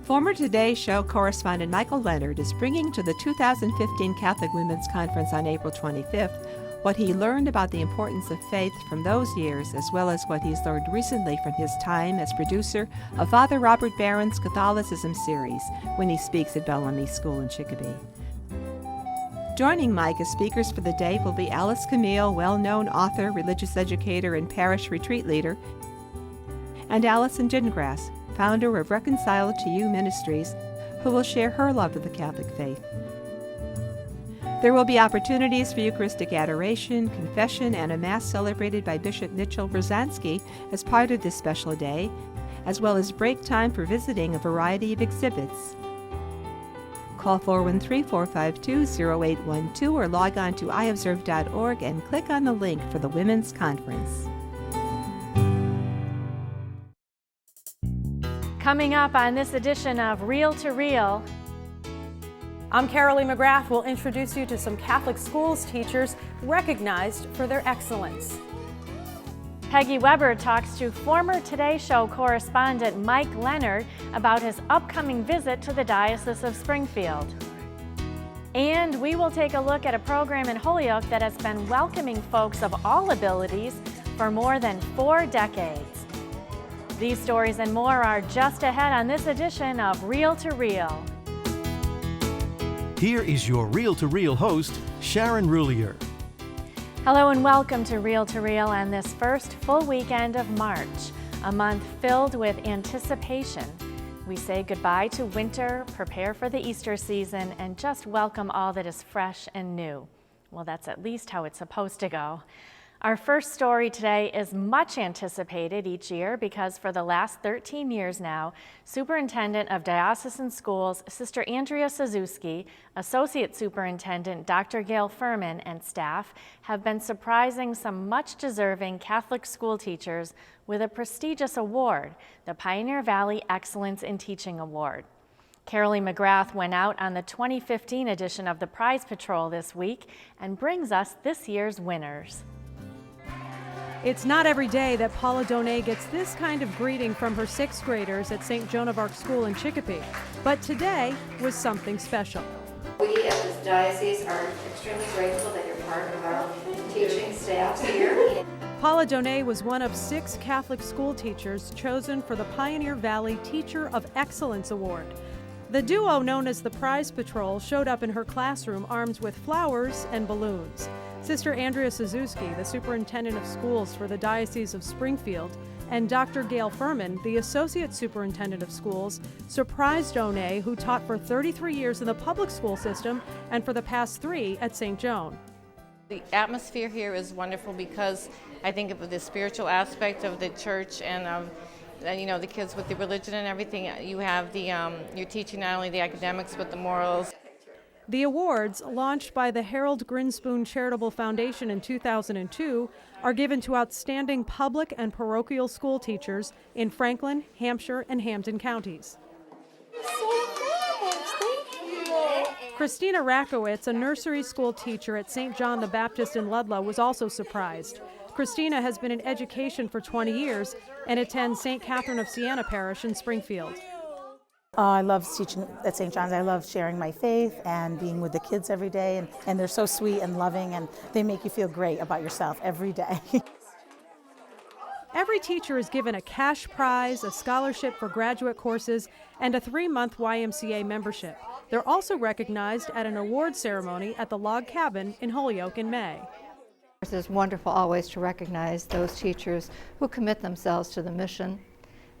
Former Today Show correspondent Michael Leonard is bringing to the 2015 Catholic Women's Conference on April 25th what he learned about the importance of faith from those years, as well as what he's learned recently from his time as producer of Father Robert Barron's Catholicism series when he speaks at Bellamy School in Chicopee. Joining Mike as speakers for the day will be Alice Camille, well-known author, religious educator, and parish retreat leader, and Allison Gingras, founder of Reconciled to You Ministries, who will share her love of the Catholic faith. There will be opportunities for Eucharistic adoration, confession, and a Mass celebrated by Bishop Mitchell Brzezinski as part of this special day, as well as break time for visiting a variety of exhibits. Call 413-452-0812 or log on to iobserve.org and click on the link for the Women's Conference. Coming up on this edition of Reel to Reel, I'm Carolee McGrath. We'll introduce you to some Catholic schools teachers recognized for their excellence. Peggy Weber talks to former Today Show correspondent Mike Leonard about his upcoming visit to the Diocese of Springfield. And we will take a look at a program in Holyoke that has been welcoming folks of all abilities for more than 4 decades. These stories and more are just ahead on this edition of Reel to Reel. Here is your Reel to Reel host, Sharon Roulier. Hello and welcome to Reel on this first full weekend of March, a month filled with anticipation. We say goodbye to winter, prepare for the Easter season, and just welcome all that is fresh and new. Well, that's at least how it's supposed to go. Our first story today is much anticipated each year because for the last 13 years now, Superintendent of Diocesan Schools, Sister Andrea Suzuki, Associate Superintendent Dr. Gail Furman, and staff have been surprising some much-deserving Catholic school teachers with a prestigious award, the Pioneer Valley Excellence in Teaching Award. Carolee McGrath went out on the 2015 edition of the Prize Patrol this week and brings us this year's winners. It's not every day that Paula Donay gets this kind of greeting from her 6th graders at St. Joan of Arc School in Chicopee, but today was something special. We at this diocese are extremely grateful that you're part of our teaching staff here. Paula Donay was one of 6 Catholic school teachers chosen for the Pioneer Valley Teacher of Excellence Award. The duo known as the Prize Patrol showed up in her classroom armed with flowers and balloons. Sister Andrea Suzuki, the Superintendent of Schools for the Diocese of Springfield, and Dr. Gail Furman, the Associate Superintendent of Schools, surprised Donay, who taught for 33 years in the public school system and for the past 3 at St. Joan. The atmosphere here is wonderful because I think of the spiritual aspect of the church and of the kids with the religion and everything. You have you're teaching not only the academics but the morals. The awards, launched by the Harold Grinspoon Charitable Foundation in 2002, are given to outstanding public and parochial school teachers in Franklin, Hampshire, and Hampden counties. Christina Rakowitz, a nursery school teacher at St. John the Baptist in Ludlow, was also surprised. Christina has been in education for 20 years and attends St. Catherine of Siena Parish in Springfield. I love teaching at St. John's. I love sharing my faith and being with the kids every day, and they're so sweet and loving, and they make you feel great about yourself every day. Every teacher is given a cash prize, a scholarship for graduate courses, and a 3-month YMCA membership. They're also recognized at an award ceremony at the Log Cabin in Holyoke in May. It's wonderful always to recognize those teachers who commit themselves to the mission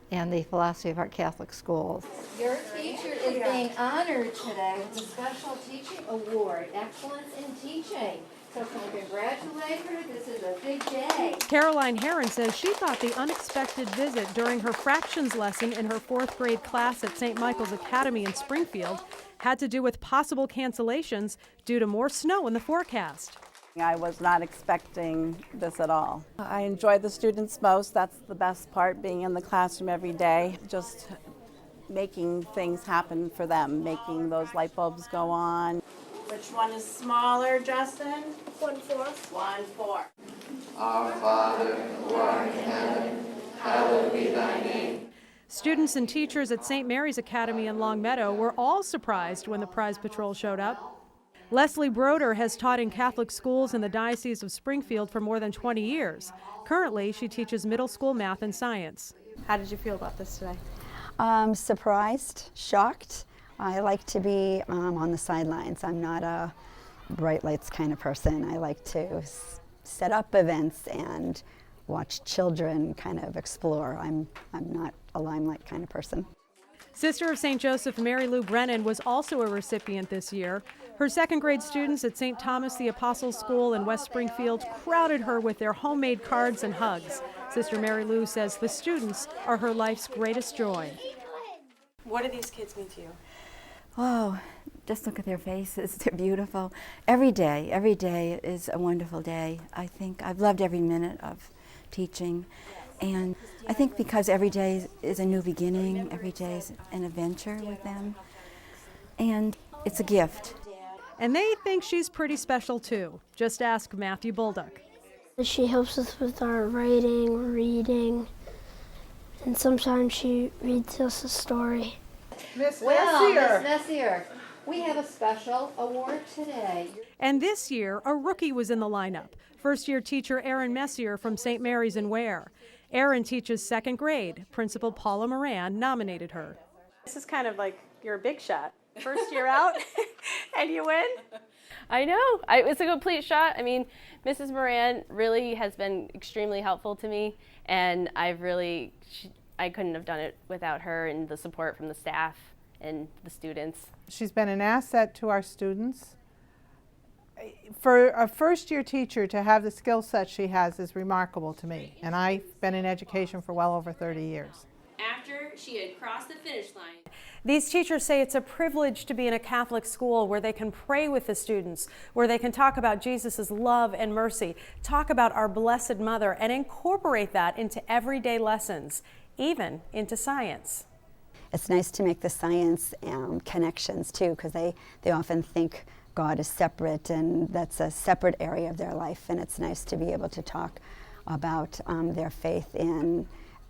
and the philosophy of our Catholic schools. Your teacher is being honored today with a special teaching award, Excellence in Teaching. So can we congratulate her? This is a big day. Caroline Heron says she thought the unexpected visit during her fractions lesson in her 4th grade class at St. Michael's Academy in Springfield had to do with possible cancellations due to more snow in the forecast. I was not expecting this at all. I enjoy the students most. That's the best part, being in the classroom every day, just making things happen for them, making those light bulbs go on. Which one is smaller, Justin? 1-4. 1-4. Our Father, who art in heaven, hallowed be thy name. Students and teachers at St. Mary's Academy in Longmeadow were all surprised when the prize patrol showed up. Leslie Broder has taught in Catholic schools in the Diocese of Springfield for more than 20 years. Currently, she teaches middle school math and science. How did you feel about this today? Surprised, shocked. I like to be on the sidelines. I'm not a bright lights kind of person. I like to set up events and watch children kind of explore. I'm not a limelight kind of person. Sister of St. Joseph Mary Lou Brennan was also a recipient this year. Her second grade students at St. Thomas the Apostles School in West Springfield crowded her with their homemade cards and hugs. Sister Mary Lou says the students are her life's greatest joy. What do these kids mean to you? Oh, just look at their faces. They're beautiful. Every day is a wonderful day. I think I've loved every minute of teaching. And I think because every day is a new beginning, every day is an adventure with them. And it's a gift. And they think she's pretty special too. Just ask Matthew Bulldog. She helps us with our writing, reading, and sometimes she reads us a story. Miss Messier, we have a special award today. And this year, a rookie was in the lineup. First-year teacher Erin Messier from St. Mary's in Ware. Erin teaches second grade. Principal Paula Moran nominated her. This is kind of like you're a big shot. First year out, and you win? I know. It's a complete shot. I mean, Mrs. Moran really has been extremely helpful to me, and I couldn't have done it without her and the support from the staff and the students. She's been an asset to our students. For a first-year teacher to have the skill set she has is remarkable to me, and I've been in education for well over 30 years. After she had crossed the finish line. These teachers say it's a privilege to be in a Catholic school where they can pray with the students, where they can talk about Jesus' love and mercy, talk about our Blessed Mother, and incorporate that into everyday lessons, even into science. It's nice to make the science connections too, because they often think God is separate, and that's a separate area of their life, and it's nice to be able to talk about their faith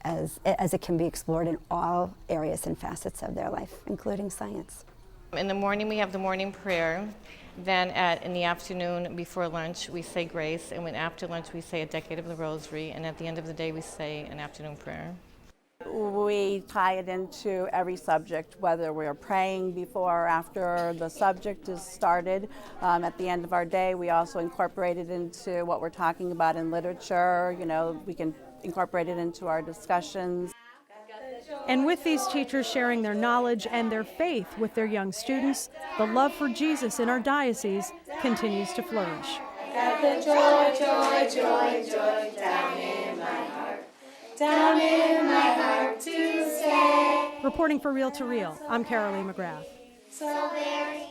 as it can be explored in all areas and facets of their life, including science. In the morning we have the morning prayer. Then in the afternoon before lunch we say grace, and when after lunch we say a decade of the rosary, and at the end of the day we say an afternoon prayer. We tie it into every subject, whether we're praying before or after the subject is started. At the end of our day, we also incorporate it into what we're talking about in literature. You know, we can incorporate it into our discussions. And with these teachers sharing their knowledge and their faith with their young students, the love for Jesus in our diocese continues to flourish. Got the joy, joy, joy, joy down in my heart. Down in my heart to stay. Reporting for Reel to Reel, I'm Carolee McGrath. So very.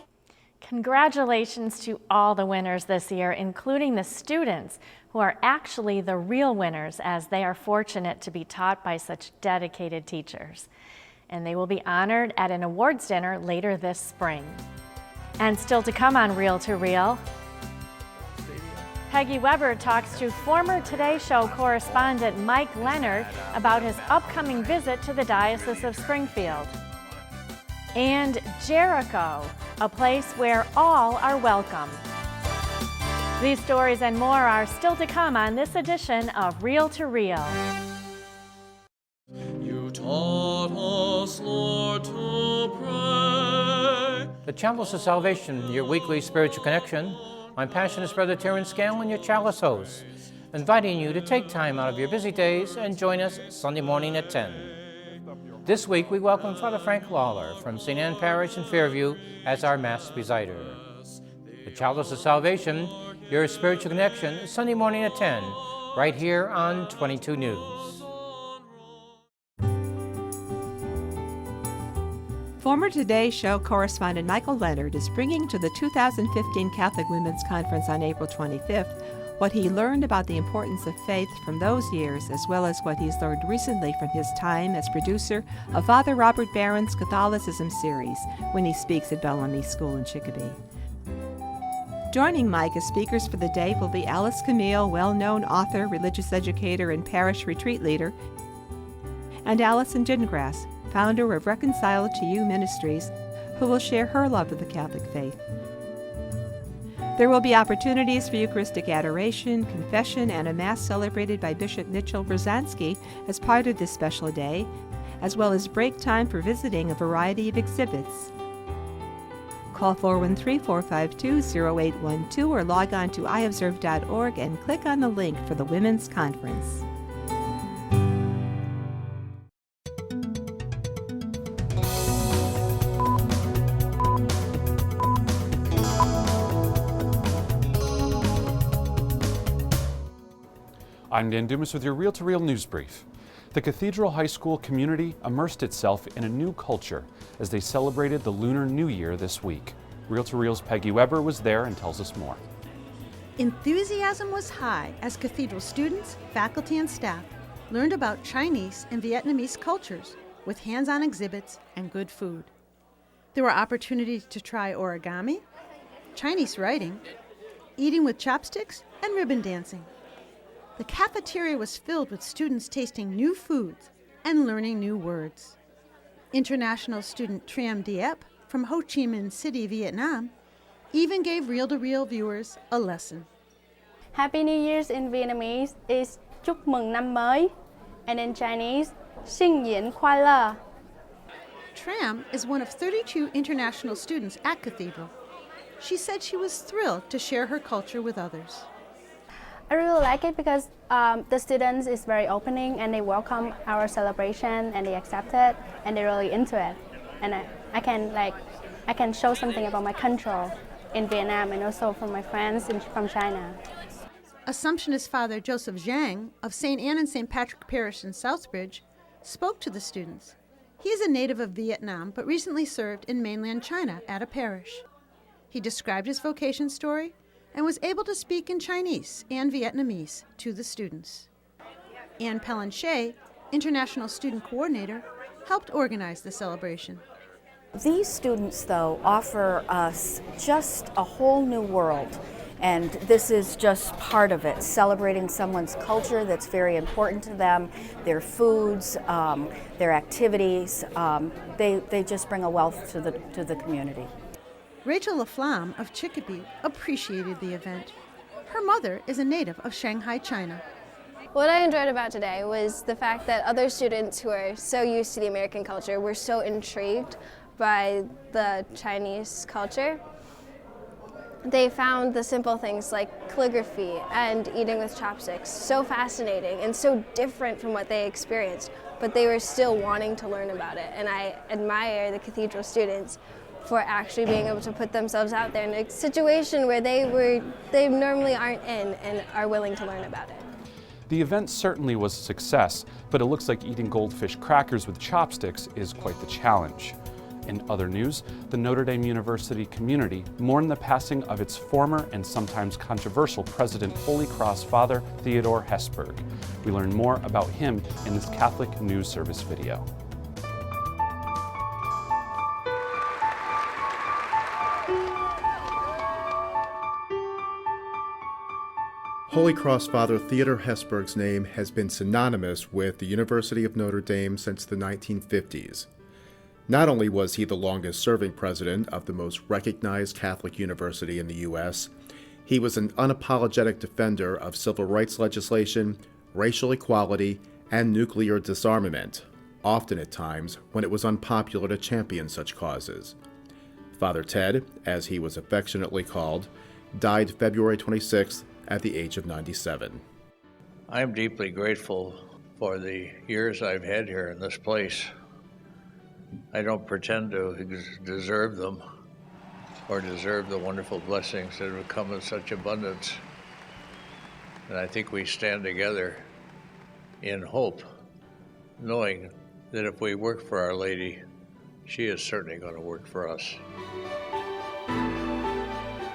Congratulations to all the winners this year, including the students, who are actually the real winners, as they are fortunate to be taught by such dedicated teachers. And they will be honored at an awards dinner later this spring. And still to come on Reel to Reel, Peggy Weber talks to former Today Show correspondent Mike Leonard about his upcoming visit to the Diocese of Springfield. And Jericho, a place where all are welcome. These stories and more are still to come on this edition of Reel to Reel. You taught us, Lord, to pray. The Chalice of Salvation, your weekly spiritual connection. I'm Passionist Brother Terrence Scanlon, your Chalice host, inviting you to take time out of your busy days and join us Sunday morning at 10. This week we welcome Father Frank Lawler from St. Anne Parish in Fairview as our Mass presider. The Chalice of Salvation, your spiritual connection, Sunday morning at 10, right here on 22 News. Former Today Show correspondent Michael Leonard is bringing to the 2015 Catholic Women's Conference on April 25th what he learned about the importance of faith from those years, as well as what he's learned recently from his time as producer of Father Robert Barron's Catholicism series when he speaks at Bellamy School in Chicopee. Joining Mike as speakers for the day will be Alice Camille, well-known author, religious educator, and parish retreat leader, and Allison Gingras, founder of Reconciled to You Ministries, who will share her love of the Catholic faith. There will be opportunities for Eucharistic adoration, confession, and a Mass celebrated by Bishop Mitchell Brzezinski as part of this special day, as well as break time for visiting a variety of exhibits. Call 413-452-0812 or log on to iobserve.org and click on the link for the Women's Conference. I'm Dan Dumas with your Reel to Reel news brief. The Cathedral High School community immersed itself in a new culture as they celebrated the Lunar New Year this week. Reel to Reel's Peggy Weber was there and tells us more. Enthusiasm was high as Cathedral students, faculty, and staff learned about Chinese and Vietnamese cultures with hands-on exhibits and good food. There were opportunities to try origami, Chinese writing, eating with chopsticks, and ribbon dancing. The cafeteria was filled with students tasting new foods and learning new words. International student Tram Diep from Ho Chi Minh City, Vietnam, even gave reel-to-reel viewers a lesson. Happy New Year's in Vietnamese is Chúc mừng năm mới, and in Chinese, 新年快乐. Tram is one of 32 international students at Cathedral. She said she was thrilled to share her culture with others. I really like it because the students is very opening and they welcome our celebration and they accept it and they're really into it. And I can show something about my country in Vietnam and also from my friends from China. Assumptionist Father Joseph Zhang of St. Anne and St. Patrick Parish in Southbridge spoke to the students. He is a native of Vietnam but recently served in mainland China at a parish. He described his vocation story and was able to speak in Chinese and Vietnamese to the students. Anne Pellinchet, International Student Coordinator, helped organize the celebration. These students, though, offer us just a whole new world, and this is just part of it, celebrating someone's culture that's very important to them, their foods, their activities. They just bring a wealth to the community. Rachel LaFlamme of Chicopee appreciated the event. Her mother is a native of Shanghai, China. What I enjoyed about today was the fact that other students who are so used to the American culture were so intrigued by the Chinese culture. They found the simple things like calligraphy and eating with chopsticks so fascinating and so different from what they experienced, but they were still wanting to learn about it. And I admire the Cathedral students for actually being able to put themselves out there in a situation where they normally aren't in and are willing to learn about it. The event certainly was a success, but it looks like eating goldfish crackers with chopsticks is quite the challenge. In other news, the Notre Dame University community mourned the passing of its former and sometimes controversial president, Holy Cross Father Theodore Hesburgh. We learn more about him in this Catholic News Service video. Holy Cross Father Theodore Hesburgh's name has been synonymous with the University of Notre Dame since the 1950s. Not only was he the longest-serving president of the most recognized Catholic university in the U.S., he was an unapologetic defender of civil rights legislation, racial equality, and nuclear disarmament, often at times when it was unpopular to champion such causes. Father Ted, as he was affectionately called, died February 26th at the age of 97. I'm deeply grateful for the years I've had here in this place. I don't pretend to deserve them or deserve the wonderful blessings that have come in such abundance. And I think we stand together in hope, knowing that if we work for Our Lady, she is certainly going to work for us.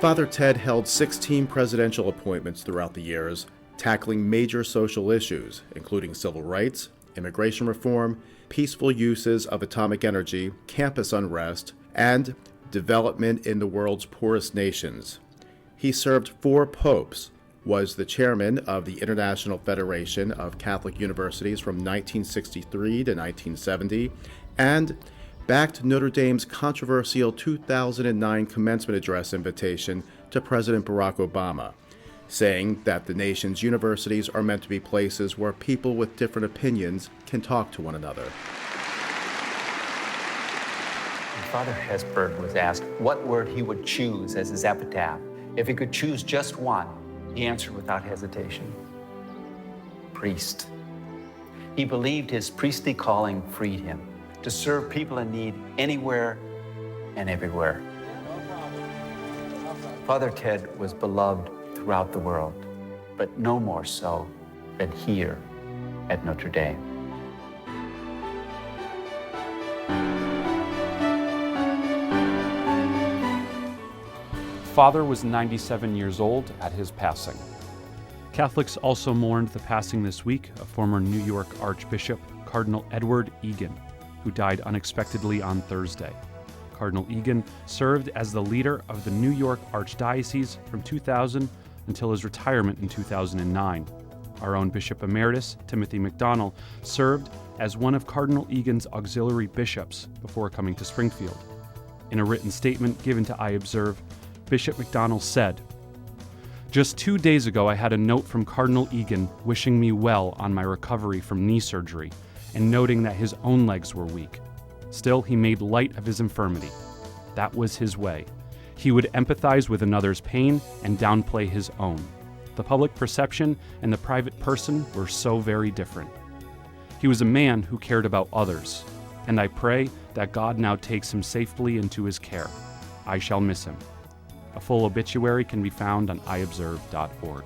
Father Ted held 16 presidential appointments throughout the years, tackling major social issues, including civil rights, immigration reform, peaceful uses of atomic energy, campus unrest, and development in the world's poorest nations. He served 4 popes, was the chairman of the International Federation of Catholic Universities from 1963 to 1970, and backed Notre Dame's controversial 2009 commencement address invitation to President Barack Obama, saying that the nation's universities are meant to be places where people with different opinions can talk to one another. Father Hesburgh was asked what word he would choose as his epitaph. If he could choose just one, he answered without hesitation: priest. He believed his priestly calling freed him to serve people in need anywhere and everywhere. Father Ted was beloved throughout the world, but no more so than here at Notre Dame. Father was 97 years old at his passing. Catholics also mourned the passing this week of former New York Archbishop Cardinal Edward Egan, who died unexpectedly on Thursday. Cardinal Egan served as the leader of the New York Archdiocese from 2000 until his retirement in 2009. Our own Bishop Emeritus, Timothy McDonnell, served as one of Cardinal Egan's auxiliary bishops before coming to Springfield. In a written statement given to iObserve, Bishop McDonnell said, "Just 2 days ago I had a note from Cardinal Egan wishing me well on my recovery from knee surgery and noting that his own legs were weak. Still, he made light of his infirmity. That was his way. He would empathize with another's pain and downplay his own. The public perception and the private person were so very different. He was a man who cared about others, and I pray that God now takes him safely into his care. I shall miss him." A full obituary can be found on iobserve.org.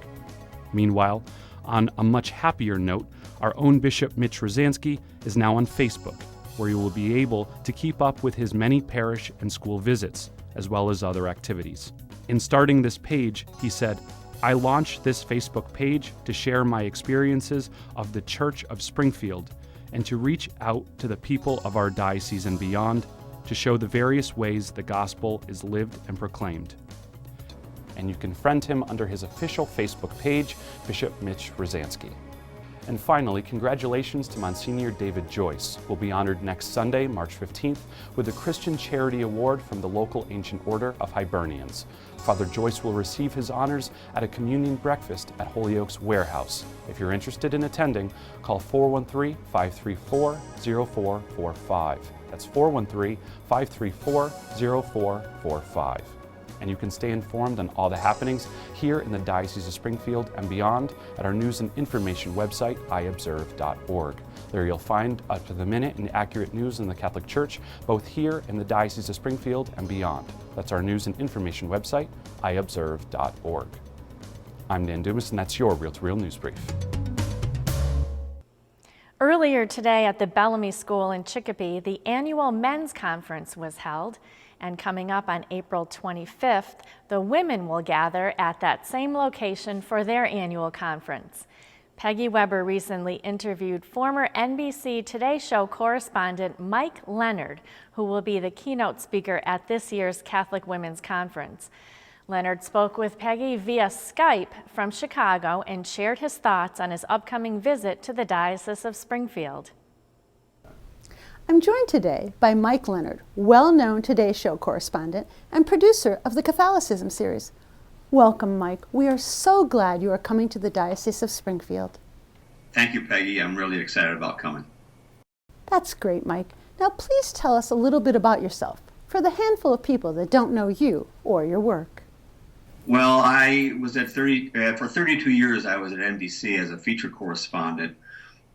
Meanwhile, on a much happier note, our own Bishop Mitch Rosansky is now on Facebook, where you will be able to keep up with his many parish and school visits, as well as other activities. In starting this page, he said, "I launched this Facebook page to share my experiences of the Church of Springfield and to reach out to the people of our diocese and beyond to show the various ways the gospel is lived and proclaimed." And you can friend him under his official Facebook page, Bishop Mitch Rosansky. And finally, congratulations to Monsignor David Joyce, who will be honored next Sunday, March 15th, with the Christian Charity Award from the local Ancient Order of Hibernians. Father Joyce will receive his honors at a communion breakfast at Holyoke's Warehouse. If you're interested in attending, call 413-534-0445. That's 413-534-0445. And you can stay informed on all the happenings here in the Diocese of Springfield and beyond at our news and information website, iobserve.org. There you'll find up-to-the-minute and accurate news in the Catholic Church, both here in the Diocese of Springfield and beyond. That's our news and information website, iobserve.org. I'm Dan Dumas, and that's your Real to Real News Brief. Earlier today at the Bellamy School in Chicopee, the annual men's conference was held. And coming up on April 25th, the women will gather at that same location for their annual conference. Peggy Weber recently interviewed former NBC Today Show correspondent Mike Leonard, who will be the keynote speaker at this year's Catholic Women's Conference. Leonard spoke with Peggy via Skype from Chicago and shared his thoughts on his upcoming visit to the Diocese of Springfield. I'm joined today by Mike Leonard, well-known Today Show correspondent and producer of the Catholicism series. Welcome, Mike. We are so glad you are coming to the Diocese of Springfield. Thank you, Peggy. I'm really excited about coming. That's great, Mike. Now please tell us a little bit about yourself, for the handful of people that don't know you or your work. Well, I was for 32 years, I was at NBC as a feature correspondent.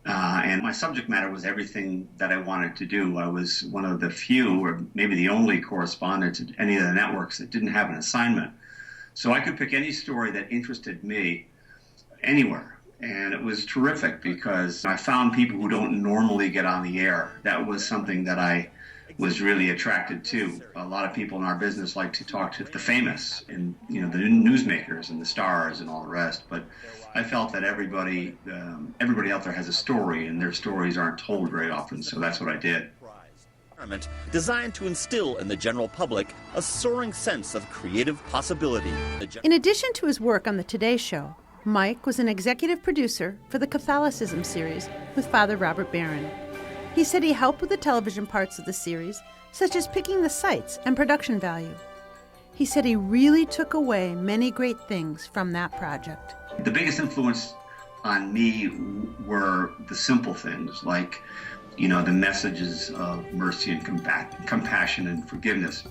And my subject matter was everything that I wanted to do. I was one of the few, or maybe the only correspondent at any of the networks that didn't have an assignment. So I could pick any story that interested me anywhere. And it was terrific because I found people who don't normally get on the air. That was something that I was really attracted to. A lot of people in our business like to talk to the famous and, the newsmakers and the stars and all the rest. But I felt that everybody out there has a story, and their stories aren't told very often, so that's what I did. Designed to instill in the general public a soaring sense of creative possibility. In addition to his work on the Today Show, Mike was an executive producer for the Catholicism series with Father Robert Barron. He said he helped with the television parts of the series, such as picking the sites and production value. He said he really took away many great things from that project. The biggest influence on me were the simple things, like, the messages of mercy and compassion and forgiveness,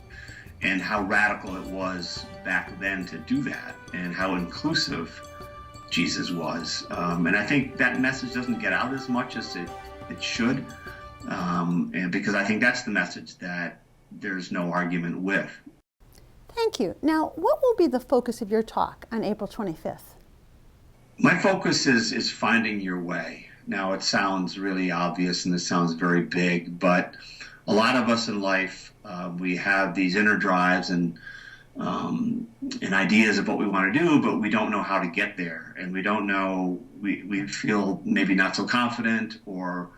and how radical it was back then to do that, and how inclusive Jesus was. And I think that message doesn't get out as much as it should, and because I think that's the message that there's no argument with. Thank you. Now, what will be the focus of your talk on April 25th? My focus is finding your way. Now, it sounds really obvious and it sounds very big, but a lot of us in life, we have these inner drives and ideas of what we want to do, but we don't know how to get there. And we don't know, we feel maybe not so confident, or,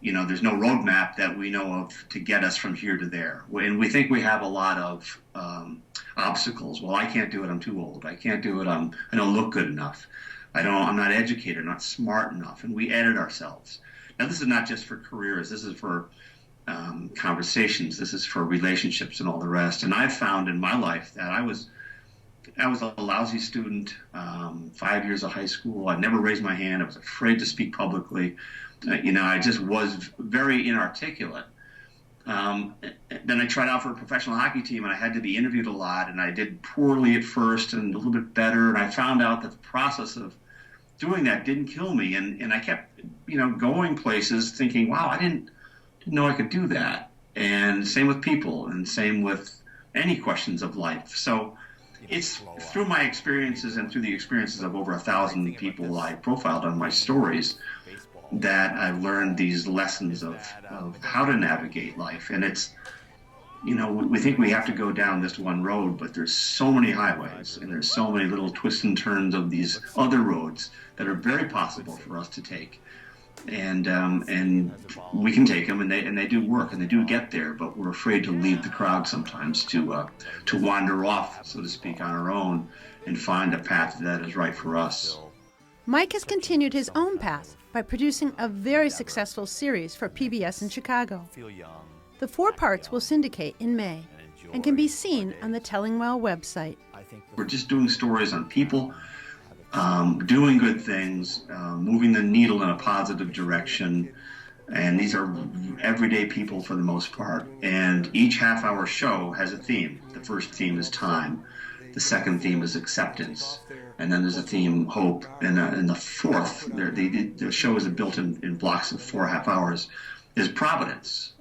there's no roadmap that we know of to get us from here to there. And we think we have a lot of obstacles. Well, I can't do it, I'm too old. I can't do it, I don't look good enough. I'm not educated, I'm not smart enough. And we edit ourselves. Now, this is not just for careers, this is for conversations, this is for relationships and all the rest. And I've found in my life that I was a lousy student, 5 years of high school. I never raised my hand. I was afraid to speak publicly. I just was very inarticulate. Then I tried out for a professional hockey team, and I had to be interviewed a lot, and I did poorly at first and a little bit better. And I found out that the process of doing that didn't kill me. And I kept, going places thinking, wow, I didn't know I could do that. And same with people, and same with any questions of life. So it's through my experiences and through the experiences of over 1,000 people I profiled on my stories that I've learned these lessons of how to navigate life. And it's, we think we have to go down this one road, but there's so many highways and there's so many little twists and turns of these other roads that are very possible for us to take. And we can take them, and they do work, and they do get there, but we're afraid to leave the crowd sometimes, to wander off, so to speak, on our own and find a path that is right for us. Mike has continued his own path by producing a very successful series for PBS in Chicago. The 4 parts will syndicate in May and can be seen on the Tellingwell website. We're just doing stories on people, doing good things, moving the needle in a positive direction. And these are everyday people for the most part. And each half-hour show has a theme. The first theme is time. The second theme is acceptance. And then there's a theme, hope. And the fourth, the show is built in blocks of 4 half hours, is providence,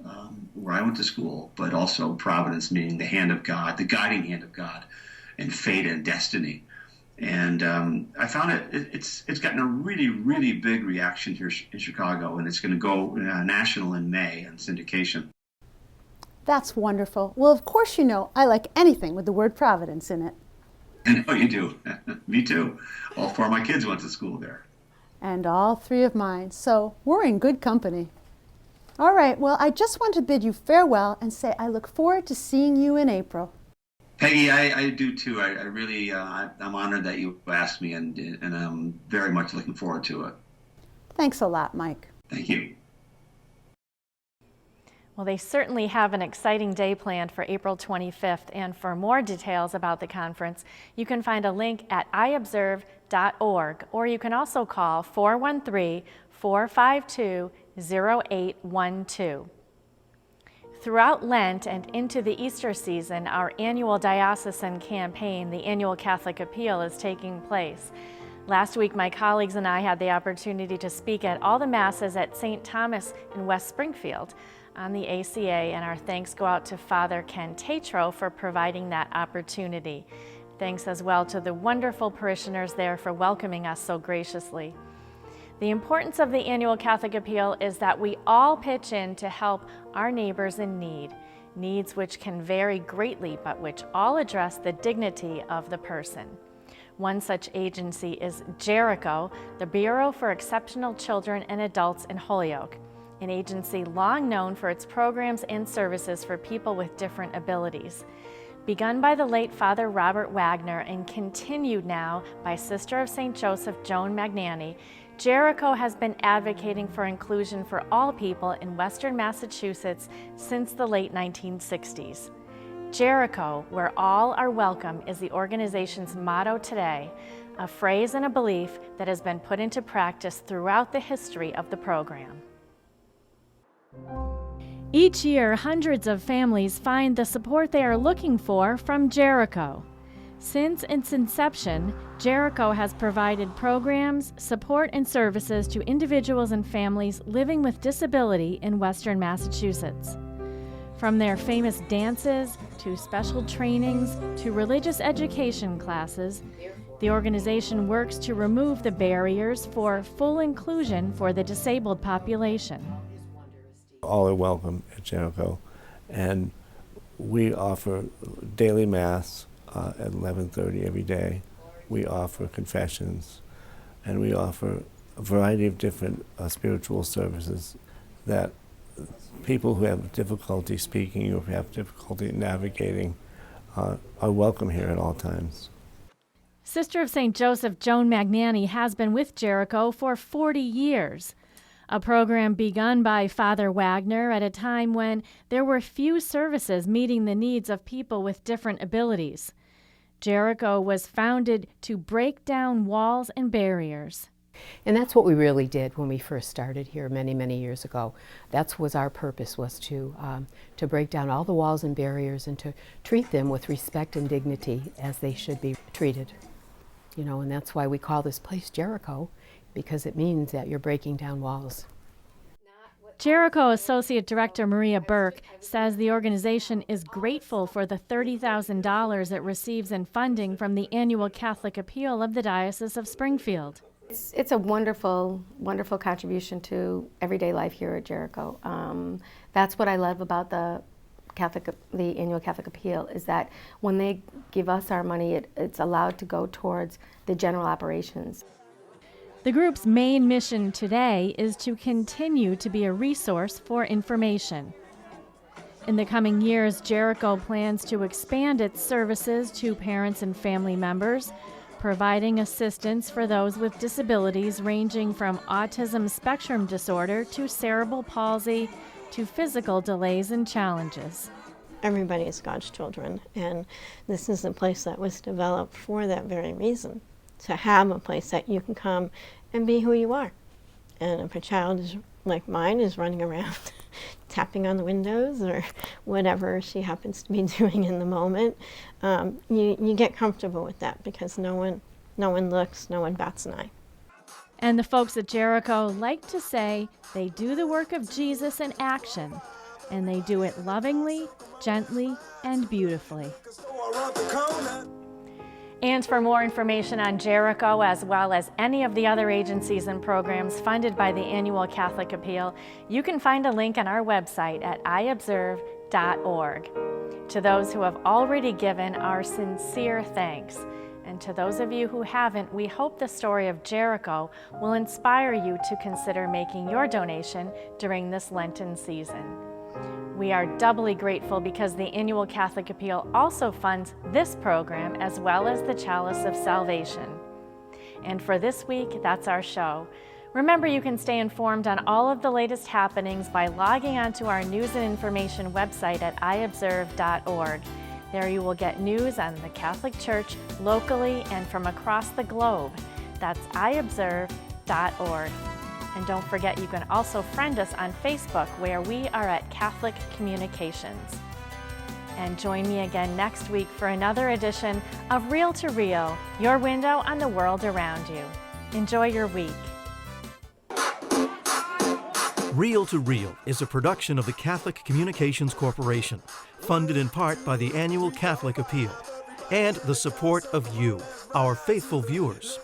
where I went to school, but also providence meaning the hand of God, the guiding hand of God, and fate and destiny. And I found it's gotten a really, really big reaction here in Chicago, and it's going to go national in May on syndication. That's wonderful. Well, of course I like anything with the word providence in it. I know you do. Me too. All 4 of my kids went to school there. And all 3 of mine. So we're in good company. All right, well, I just want to bid you farewell and say I look forward to seeing you in April. Peggy, I do too. I really, I'm honored that you asked me, and I'm very much looking forward to it. Thanks a lot, Mike. Thank you. Well, they certainly have an exciting day planned for April 25th, and for more details about the conference, you can find a link at iobserve.org, or you can also call 413-452-0812. Throughout Lent and into the Easter season, our annual diocesan campaign, the Annual Catholic Appeal, is taking place. Last week, my colleagues and I had the opportunity to speak at all the Masses at St. Thomas in West Springfield on the ACA, and our thanks go out to Father Ken Tatro for providing that opportunity. Thanks as well to the wonderful parishioners there for welcoming us so graciously. The importance of the Annual Catholic Appeal is that we all pitch in to help our neighbors in need, needs which can vary greatly, but which all address the dignity of the person. One such agency is Jericho, the Bureau for Exceptional Children and Adults in Holyoke, an agency long known for its programs and services for people with different abilities. Begun by the late Father Robert Wagner and continued now by Sister of St. Joseph Joan Magnani, Jericho has been advocating for inclusion for all people in Western Massachusetts since the late 1960s. Jericho, where all are welcome, is the organization's motto today, a phrase and a belief that has been put into practice throughout the history of the program. Each year, hundreds of families find the support they are looking for from Jericho. Since its inception, Jericho has provided programs, support, and services to individuals and families living with disability in Western Massachusetts. From their famous dances, to special trainings, to religious education classes, the organization works to remove the barriers for full inclusion for the disabled population. All are welcome at Jericho, and we offer daily Mass at 11:30 every day. We offer confessions, and we offer a variety of different spiritual services that people who have difficulty speaking or have difficulty navigating are welcome here at all times. Sister of St. Joseph Joan Magnani has been with Jericho for 40 years, a program begun by Father Wagner at a time when there were few services meeting the needs of people with different abilities. Jericho was founded to break down walls and barriers. And that's what we really did when we first started here many, many years ago. That was our purpose, was to break down all the walls and barriers and to treat them with respect and dignity as they should be treated. You know, and that's why we call this place Jericho, because it means that you're breaking down walls. Jericho Associate Director Maria Burke says the organization is grateful for the $30,000 it receives in funding from the annual Catholic Appeal of the Diocese of Springfield. It's a wonderful, wonderful contribution to everyday life here at Jericho. That's what I love about the annual Catholic Appeal, is that when they give us our money, it's allowed to go towards the general operations. The group's main mission today is to continue to be a resource for information. In the coming years, Jericho plans to expand its services to parents and family members, providing assistance for those with disabilities ranging from autism spectrum disorder to cerebral palsy to physical delays and challenges. Everybody is God's children, and this is a place that was developed for that very reason, to have a place that you can come and be who you are. And if a child is like mine is running around tapping on the windows or whatever she happens to be doing in the moment, you get comfortable with that because no one looks, no one bats an eye. And the folks at Jericho like to say they do the work of Jesus in action, and they do it lovingly, gently, and beautifully. And for more information on Jericho, as well as any of the other agencies and programs funded by the annual Catholic Appeal, you can find a link on our website at iobserve.org. To those who have already given, our sincere thanks. And to those of you who haven't, we hope the story of Jericho will inspire you to consider making your donation during this Lenten season. We are doubly grateful because the annual Catholic Appeal also funds this program as well as the Chalice of Salvation. And for this week, that's our show. Remember, you can stay informed on all of the latest happenings by logging onto our news and information website at iobserve.org. There you will get news on the Catholic Church locally and from across the globe. That's iobserve.org. And don't forget, you can also friend us on Facebook, where we are at Catholic Communications. And join me again next week for another edition of Real to Real, your window on the world around you. Enjoy your week. Real to Real is a production of the Catholic Communications Corporation, funded in part by the annual Catholic Appeal, and the support of you, our faithful viewers.